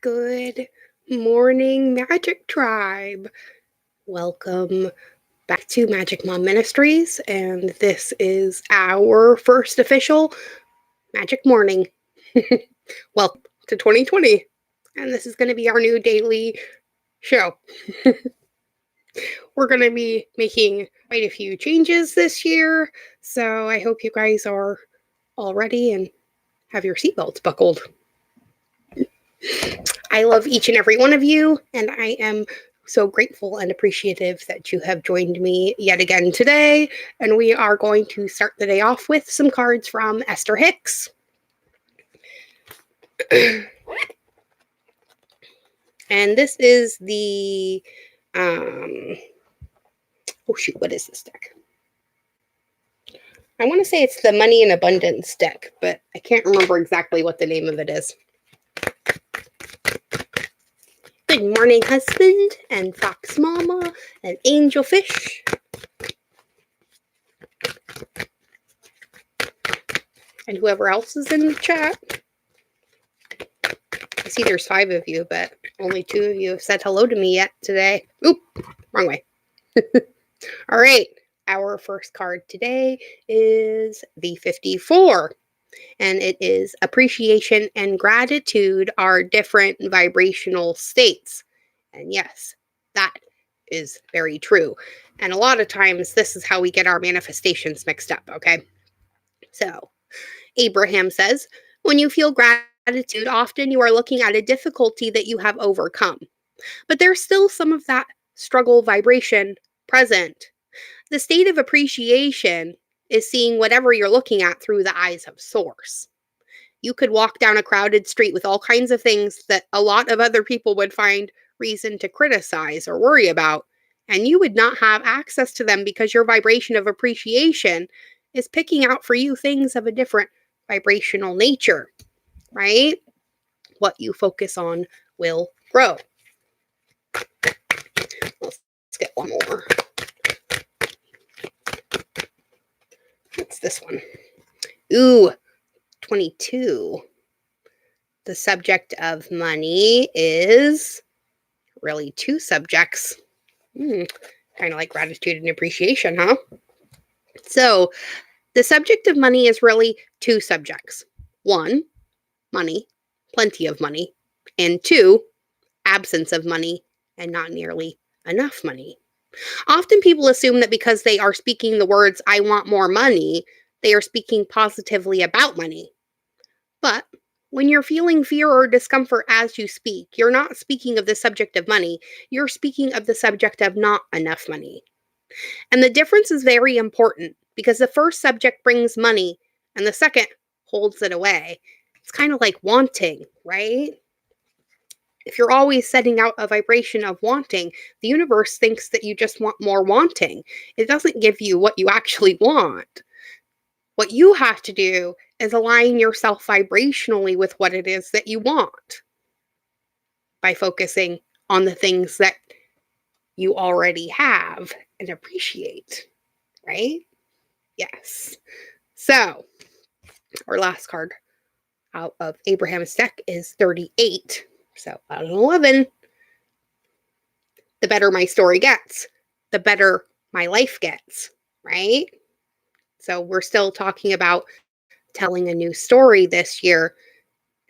Good morning, Magic Tribe. Welcome back to Magic Mom Ministries, and this is our first official Magic Morning. Welcome to 2020, and this is going to be our new daily show. We're going to be making quite a few changes this year, so I hope you guys are all ready and have your seatbelts buckled. I love each and every one of you, and I am so grateful and appreciative that you have joined me yet again today. And we are going to start the day off with some cards from Esther Hicks. And this is the, what is this deck? I want to say it's the Money in Abundance deck, but I can't remember exactly what the name of it is. Good morning, husband, and fox mama, and angelfish. And whoever else is in the chat. I see there's 5 of you, but only 2 of you have said hello to me yet today. Oop, wrong way. All right, our first card today is the 54. And it is appreciation and gratitude are different vibrational states. And yes, that is very true. And a lot of times this is how we get our manifestations mixed up, okay? So, Abraham says, when you feel gratitude, often you are looking at a difficulty that you have overcome. But there's still some of that struggle vibration present. The state of appreciation is seeing whatever you're looking at through the eyes of Source. You could walk down a crowded street with all kinds of things that a lot of other people would find reason to criticize or worry about, and you would not have access to them because your vibration of appreciation is picking out for you things of a different vibrational nature, right? What you focus on will grow. Let's get one more. What's this one? Ooh, 22. The subject of money is really 2 subjects. Kind of like gratitude and appreciation, huh? So the subject of money is really 2 subjects. 1, money, plenty of money. And 2, absence of money and not nearly enough money. Often people assume that because they are speaking the words, I want more money, they are speaking positively about money. But when you're feeling fear or discomfort as you speak, you're not speaking of the subject of money, you're speaking of the subject of not enough money. And the difference is very important because the first subject brings money and the second holds it away. It's kind of like wanting, right? If you're always setting out a vibration of wanting, the universe thinks that you just want more wanting. It doesn't give you what you actually want. What you have to do is align yourself vibrationally with what it is that you want by focusing on the things that you already have and appreciate, right? Yes. So, our last card out of Abraham's deck is 38. So, out of 11. The better my story gets, the better my life gets, right? So, we're still talking about telling a new story this year.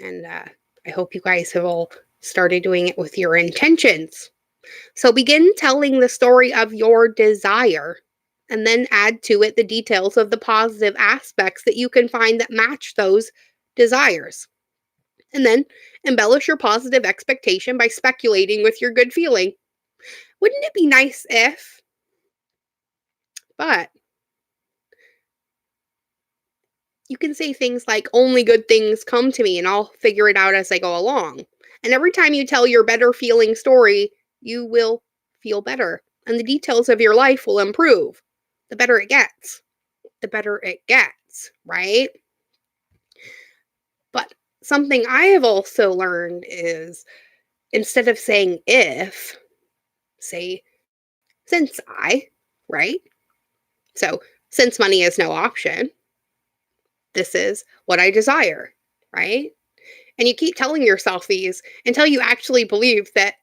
And I hope you guys have all started doing it with your intentions. So begin telling the story of your desire and then add to it the details of the positive aspects that you can find that match those desires. And then embellish your positive expectation by speculating with your good feeling. Wouldn't it be nice if? But you can say things like, only good things come to me and I'll figure it out as I go along. And every time you tell your better feeling story, you will feel better and the details of your life will improve. The better it gets, right? But something I have also learned is instead of saying if, say since right? So since money is no option, this is what I desire, right? And you keep telling yourself these until you actually believe that,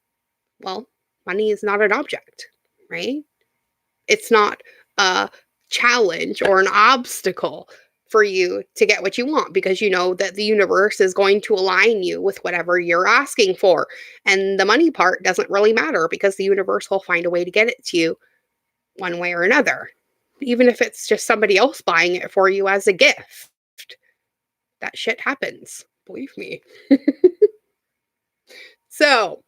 well, money is not an object, right? It's not a challenge or an obstacle for you to get what you want, because you know that the universe is going to align you with whatever you're asking for. And the money part doesn't really matter, because the universe will find a way to get it to you one way or another. Even if it's just somebody else buying it for you as a gift. That shit happens. Believe me. So,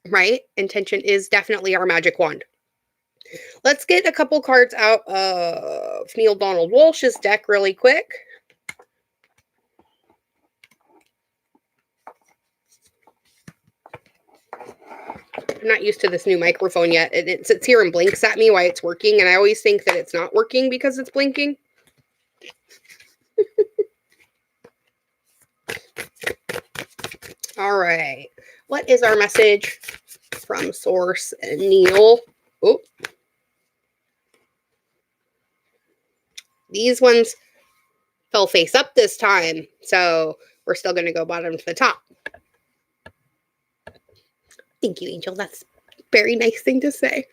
right? Intention is definitely our magic wand. Let's get a couple cards out of Neil Donald Walsh's deck really quick. I'm not used to this new microphone yet. It sits here and blinks at me while it's working, and I always think that it's not working because it's blinking. All right. What is our message from Source and Neil? Oh. These ones fell face up this time, so we're still going to go bottom to the top. Thank you, Angel. That's a very nice thing to say.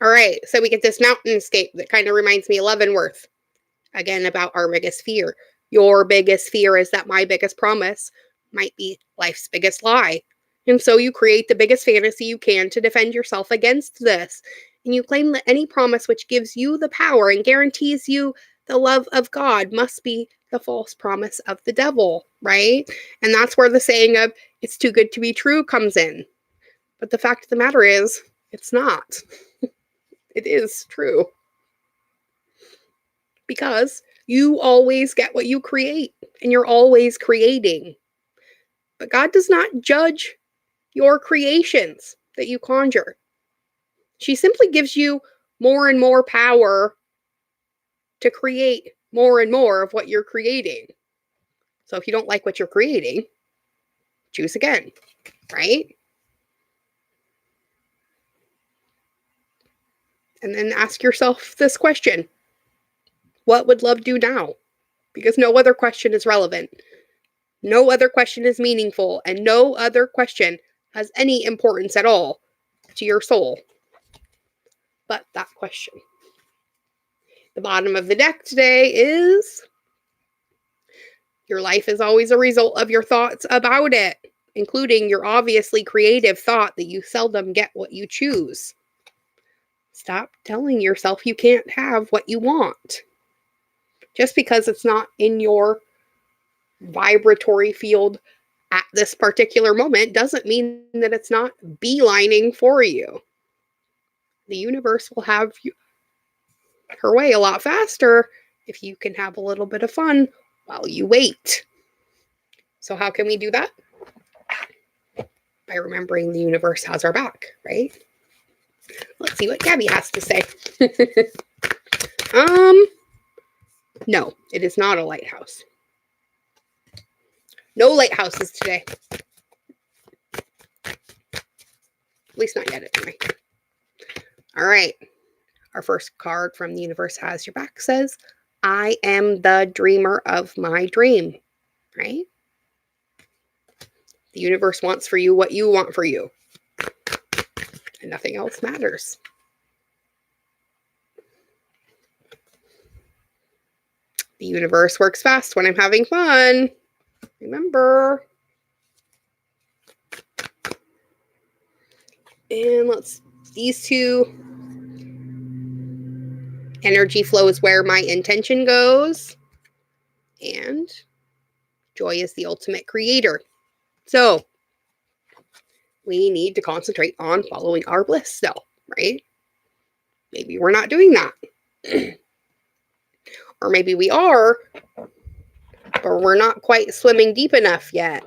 All right, so we get this mountainscape that kind of reminds me of Leavenworth. Again, about our biggest fear. Your biggest fear is that my biggest promise might be life's biggest lie. And so you create the biggest fantasy you can to defend yourself against this. And you claim that any promise which gives you the power and guarantees you the love of God must be the false promise of the devil, right? And that's where the saying of, it's too good to be true comes in. But the fact of the matter is, it's not. It is true. Because you always get what you create, and you're always creating. But God does not judge your creations that you conjure. She simply gives you more and more power to create more and more of what you're creating. So if you don't like what you're creating, choose again, right? And then ask yourself this question. What would love do now? Because no other question is relevant. No other question is meaningful, and no other question has any importance at all to your soul but that question. The bottom of the deck today is, your life is always a result of your thoughts about it, including your obviously creative thought that you seldom get what you choose. Stop telling yourself you can't have what you want. Just because it's not in your vibratory field at this particular moment doesn't mean that it's not beelining for you. The universe will have her way a lot faster if you can have a little bit of fun while you wait. So how can we do that? By remembering the universe has our back, right? Let's see what Gabby has to say. No, it is not a lighthouse. No lighthouses today. At least not yet, anyway. All right. Our first card from the universe has your back says, I am the dreamer of my dream, right? The universe wants for you what you want for you. And nothing else matters. The universe works fast when I'm having fun. Remember. And these two. Energy flows where my intention goes. And joy is the ultimate creator. So, we need to concentrate on following our bliss still, right? Maybe we're not doing that. Or maybe we are, but we're not quite swimming deep enough yet.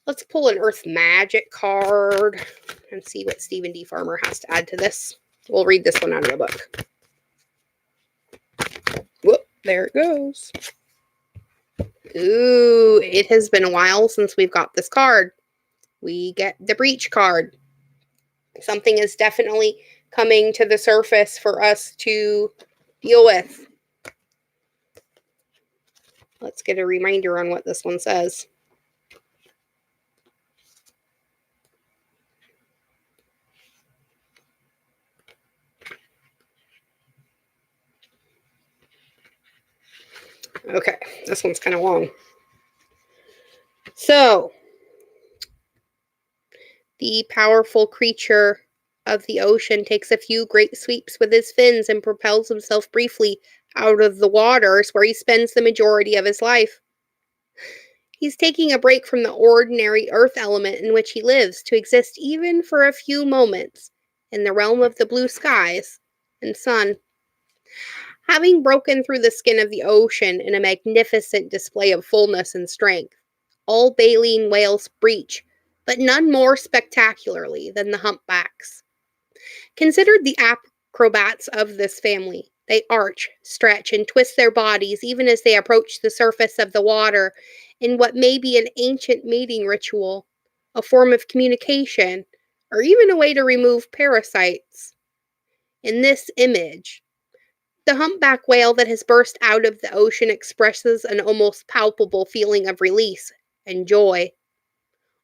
Let's pull an Earth Magic card and see what Stephen D. Farmer has to add to this. We'll read this one out of the book. Whoop, there it goes. Ooh, it has been a while since we've got this card. We get the Breach card. Something is definitely coming to the surface for us to deal with. Let's get a reminder on what this one says. Okay, this one's kind of long. So, the powerful creature of the ocean takes a few great sweeps with his fins and propels himself briefly out of the waters where he spends the majority of his life. He's taking a break from the ordinary earth element in which he lives to exist even for a few moments in the realm of the blue skies and sun. Having broken through the skin of the ocean in a magnificent display of fullness and strength, all baleen whales breach, but none more spectacularly than the humpbacks. Considered the acrobats of this family, they arch, stretch, and twist their bodies even as they approach the surface of the water in what may be an ancient mating ritual, a form of communication, or even a way to remove parasites. In this image, the humpback whale that has burst out of the ocean expresses an almost palpable feeling of release and joy.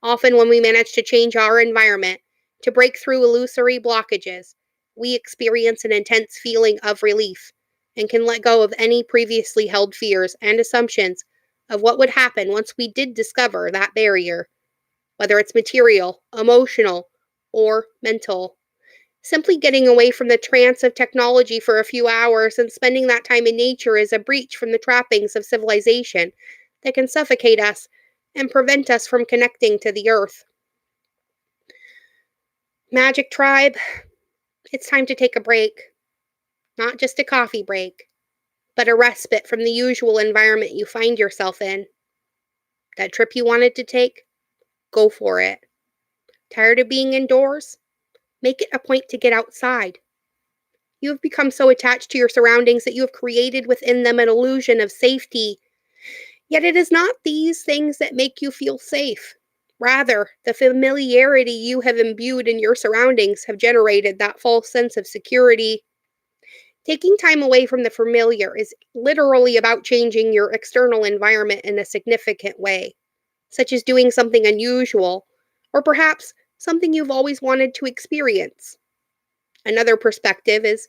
Often, when we manage to change our environment, to break through illusory blockages, we experience an intense feeling of relief and can let go of any previously held fears and assumptions of what would happen once we did discover that barrier, whether it's material, emotional, or mental. Simply getting away from the trance of technology for a few hours and spending that time in nature is a breach from the trappings of civilization that can suffocate us and prevent us from connecting to the earth. Magic Tribe, it's time to take a break. Not just a coffee break, but a respite from the usual environment you find yourself in. That trip you wanted to take? Go for it. Tired of being indoors? Make it a point to get outside. You have become so attached to your surroundings that you have created within them an illusion of safety. Yet it is not these things that make you feel safe. Rather, the familiarity you have imbued in your surroundings have generated that false sense of security. Taking time away from the familiar is literally about changing your external environment in a significant way, such as doing something unusual, or perhaps something you've always wanted to experience. Another perspective is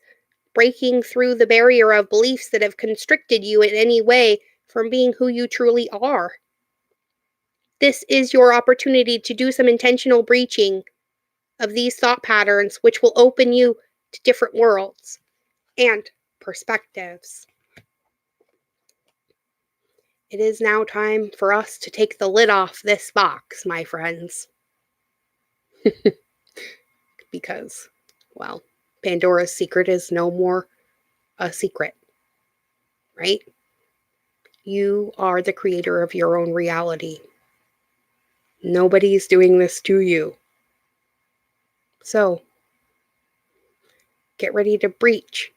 breaking through the barrier of beliefs that have constricted you in any way from being who you truly are. This is your opportunity to do some intentional breaching of these thought patterns, which will open you to different worlds and perspectives. It is now time for us to take the lid off this box, my friends. Because, well, Pandora's secret is no more a secret, right? You are the creator of your own reality. Nobody's doing this to you. So, get ready to breach.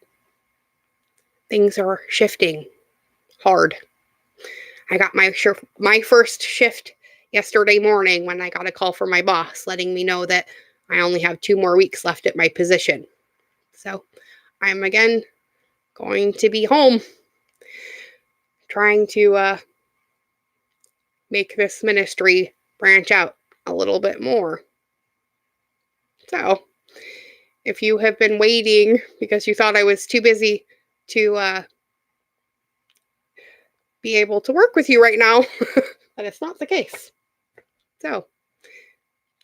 Things are shifting hard. I got my first shift yesterday morning when I got a call from my boss letting me know that I only have 2 more weeks left at my position. So, I'm again going to be home trying to make this ministry branch out a little bit more. So, if you have been waiting because you thought I was too busy to be able to work with you right now, but it's not the case. So,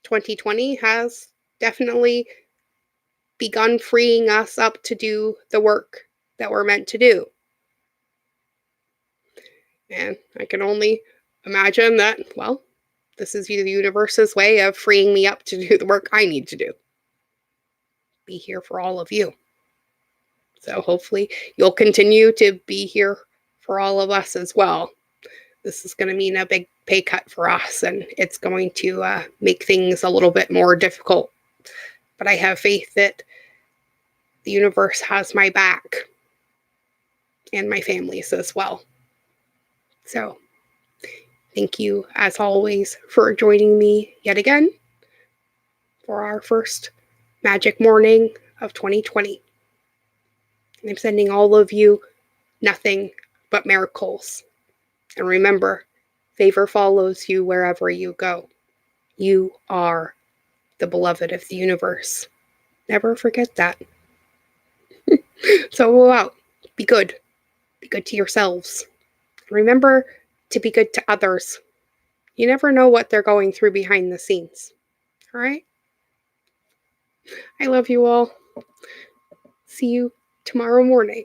2020 has definitely begun freeing us up to do the work that we're meant to do. And I can only imagine that, well, this is the universe's way of freeing me up to do the work I need to do. Be here for all of you. So hopefully you'll continue to be here for all of us as well. This is going to mean a big pay cut for us, and it's going to make things a little bit more difficult. But I have faith that the universe has my back and my family's as well. So thank you, as always, for joining me yet again for our first magic morning of 2020. And I'm sending all of you nothing but miracles. And remember, favor follows you wherever you go. You are the beloved of the universe. Never forget that. So go out. Be good. Be good to yourselves. Remember to be good to others. You never know what they're going through behind the scenes. All right? I love you all. See you tomorrow morning.